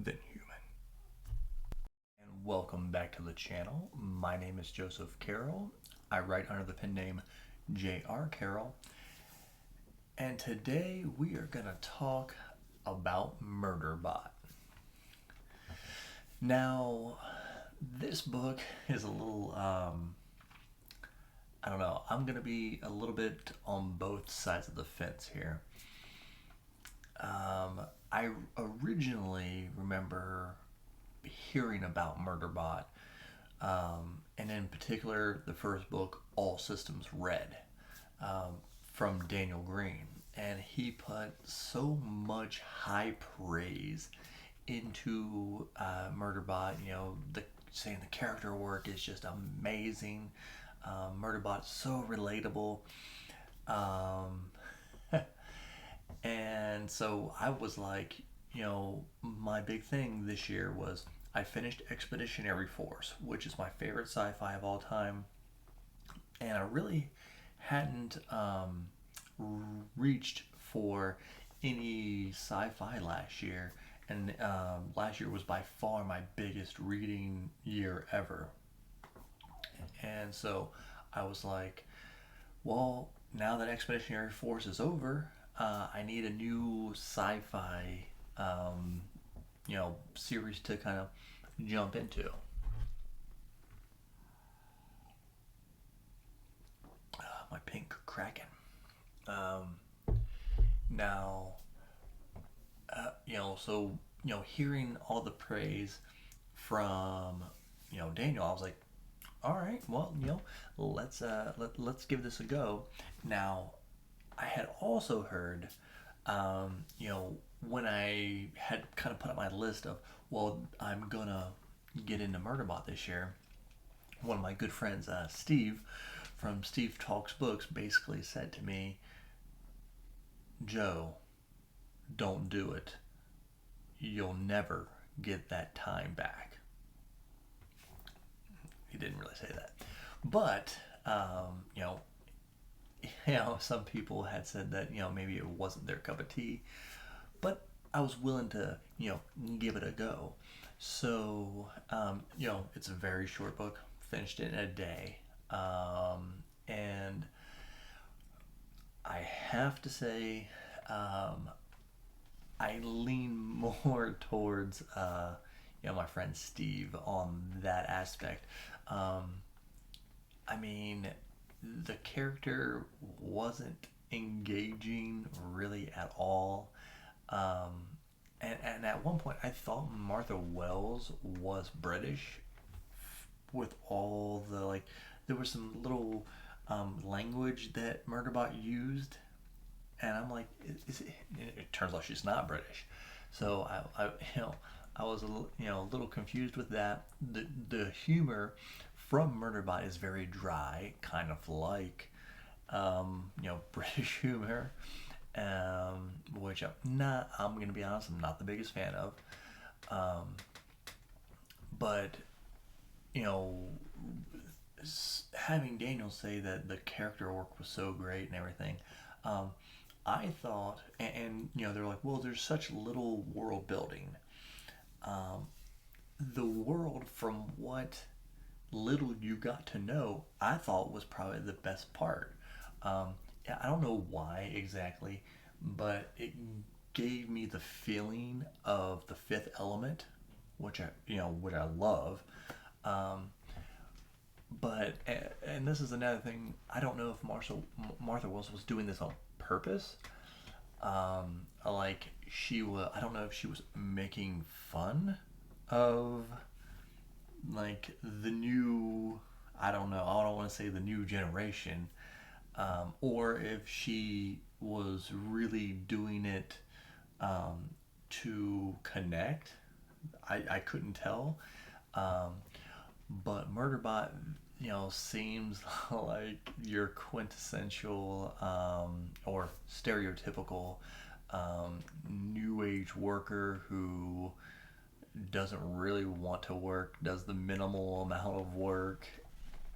than human. And welcome back to the channel. My name is Joseph Carroll. I write under the pen name J.R. Carroll. And today we are going to talk about Murderbot. Now, this book is a little, I don't know, I'm going to be a little bit on both sides of the fence here. I originally remember hearing about Murderbot, and in particular, the first book, All Systems Red, from Daniel Green. And he put so much high praise into Murderbot. You know, saying the character work is just amazing. Murderbot is so relatable. Um, and so I was like, my big thing this year was I finished Expeditionary Force, which is my favorite sci-fi of all time, and I really hadn't reached for any sci-fi last year, and last year was by far my biggest reading year ever. And so I was like, well, now that Expeditionary Force is over, I need a new sci-fi, series to kind of jump into. My pink kraken. Um, Now, hearing all the praise from, Daniel, I was like, all right, well, let's give this a go. Now, I had also heard, when I had kind of put up my list of, well, I'm gonna get into Murderbot this year. One of my good friends, Steve, from Steve Talks Books, basically said to me, Joe, don't do it. You'll never get that time back. He didn't really say that, but some people had said that maybe it wasn't their cup of tea, but I was willing to give it a go. So it's a very short book. Finished it in a day, and I have to say, um, I lean more towards my friend Steve on that aspect. Um, I mean, the character wasn't engaging really at all. Um, and at one point, I thought Martha Wells was British with all the like. There was some little language that Murderbot used, and I'm like, is it? It turns out she's not British. So I was a little confused with that. The humor from Murderbot is very dry, kind of like British humor, which I'm gonna be honest, I'm not the biggest fan of. Um, but you know, having Daniel say that the character work was so great and everything, um, I thought, they're like, well, there's such little world building. Um, the world, from what little you got to know, I thought was probably the best part. Um, yeah, I don't know why exactly, but it gave me the feeling of the Fifth Element, which I love. Um, but and this is another thing. I don't know if Martha Wilson was doing this on purpose. Like she was. I don't know if she was making fun of like the new. I don't know. I don't want to say the new generation, or if she was really doing it to connect. I couldn't tell. Um, but Murderbot, seems like your quintessential or stereotypical new age worker who doesn't really want to work, does the minimal amount of work,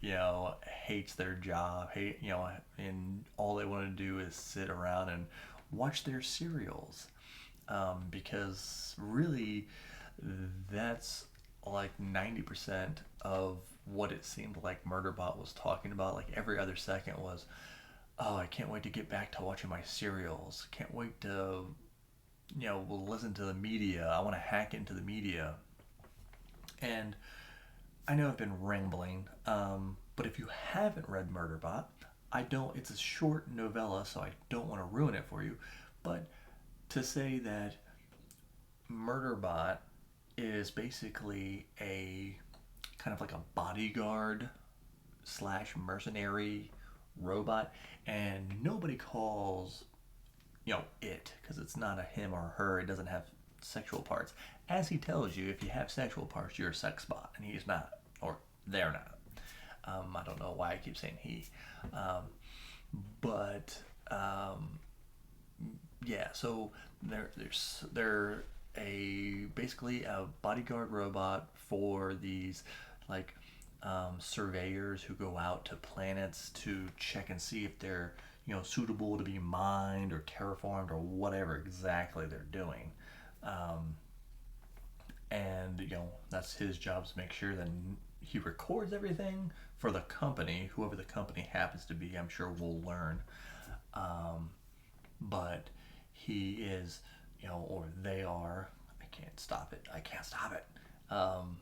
hates their job, and all they want to do is sit around and watch their serials. Because really, that's like 90% of what it seemed like Murderbot was talking about. Like every other second was, oh, I can't wait to get back to watching my serials. Can't wait to, listen to the media. I want to hack into the media. And I know I've been rambling, but if you haven't read Murderbot, I don't. It's a short novella, so I don't want to ruin it for you. But to say that Murderbot is basically a kind of like a bodyguard slash mercenary robot, and nobody calls it because it's not a him or her. It doesn't have sexual parts. As he tells you, if you have sexual parts, you're a sex bot, and he's not, or they're not. I don't know why I keep saying he, um, but yeah. So they're a basically a bodyguard robot for these like surveyors who go out to planets to check and see if they're suitable to be mined or terraformed or whatever exactly they're doing. Um, and that's his job to make sure that he records everything for the company, whoever the company happens to be. I'm sure we'll learn. Um, but he is, or they are. I can't stop it. I can't stop it. Um,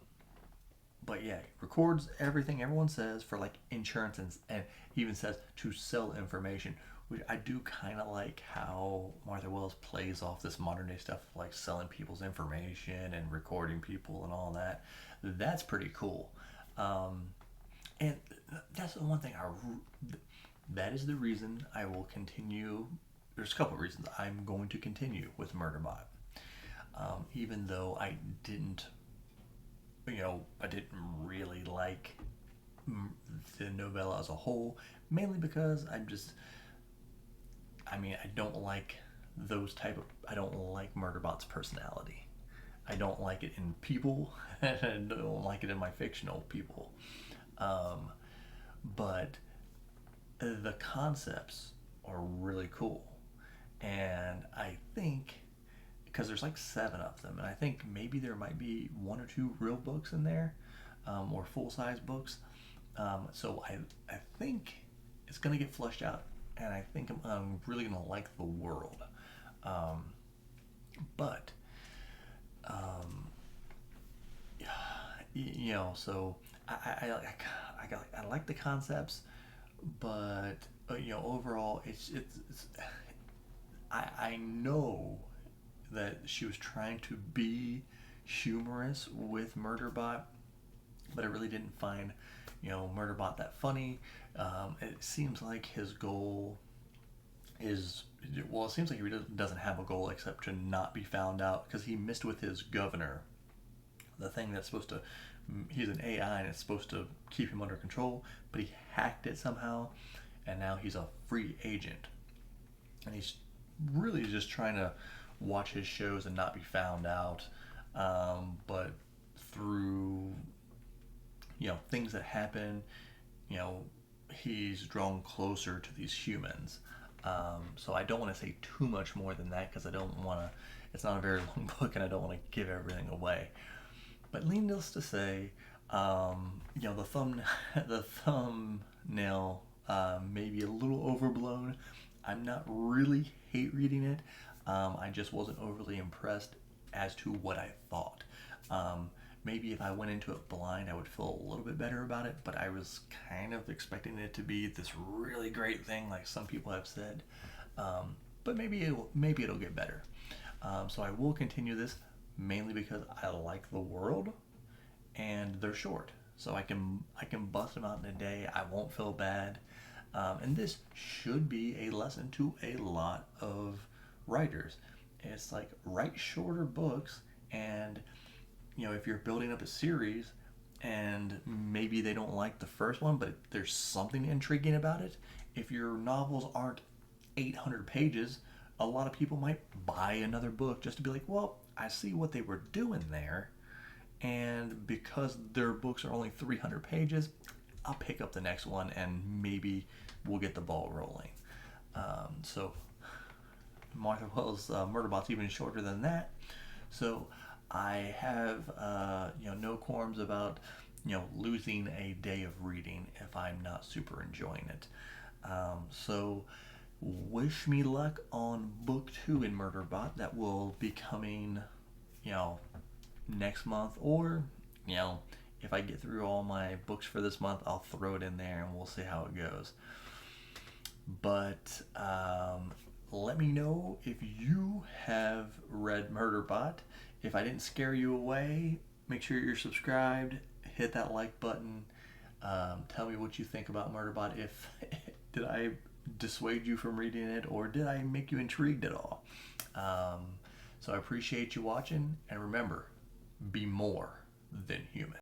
but yeah, he records everything everyone says for like insurance, and he even says to sell information, which I do kind of like how Martha Wells plays off this modern day stuff, like selling people's information and recording people and all that. That's pretty cool. Um, and that's the one thing that is the reason I will continue. There's a couple of reasons I'm going to continue with Murderbot. Even though didn't, I didn't really like the novella as a whole, mainly because I don't like I don't like Murderbot's personality. I don't like it in people, and I don't like it in my fictional people. Um, but the concepts are really cool, and I think because there's like seven of them, and I think maybe there might be one or two real books in there, or full size books. So I think it's gonna get flushed out, and I think I'm really gonna like the world. Um, but um, so I like the concepts, but overall it's I know that she was trying to be humorous with Murderbot, but I really didn't find Murderbot that funny. It seems like his goal is, well, it seems like he really doesn't have a goal except to not be found out, because he missed with his governor, the thing that's supposed to, he's an AI and it's supposed to keep him under control, but he hacked it somehow, and now he's a free agent, and he's really just trying to watch his shows and not be found out. But through things that happen, you know he's drawn closer to these humans. So I don't want to say too much more than that, because I don't want to. It's not a very long book, and I don't want to give everything away. But needless to say, the the thumbnail may be a little overblown. I'm not really hate reading it. I just wasn't overly impressed as to what I thought. Maybe if I went into it blind, I would feel a little bit better about it, but I was kind of expecting it to be this really great thing, like some people have said. But maybe it'll get better. So I will continue this, mainly because I like the world, and they're short, so I can bust them out in a day. I won't feel bad, and this should be a lesson to a lot of writers. It's like, write shorter books, and if you're building up a series and maybe they don't like the first one, but there's something intriguing about it. If your novels aren't 800 pages, a lot of people might buy another book just to be like, well, I see what they were doing there, and because their books are only 300 pages, I'll pick up the next one and maybe we'll get the ball rolling. So Martha Wells' Murderbot's even shorter than that. So I have no qualms about losing a day of reading if I'm not super enjoying it. So wish me luck on book 2 in Murderbot. That will be coming you know next month, or if I get through all my books for this month, I'll throw it in there and we'll see how it goes. But let me know if you have read Murderbot. If I didn't scare you away, make sure you're subscribed, hit that like button. Tell me what you think about Murderbot. If did I dissuade you from reading it, or did I make you intrigued at all? So I appreciate you watching, and remember, be more than human.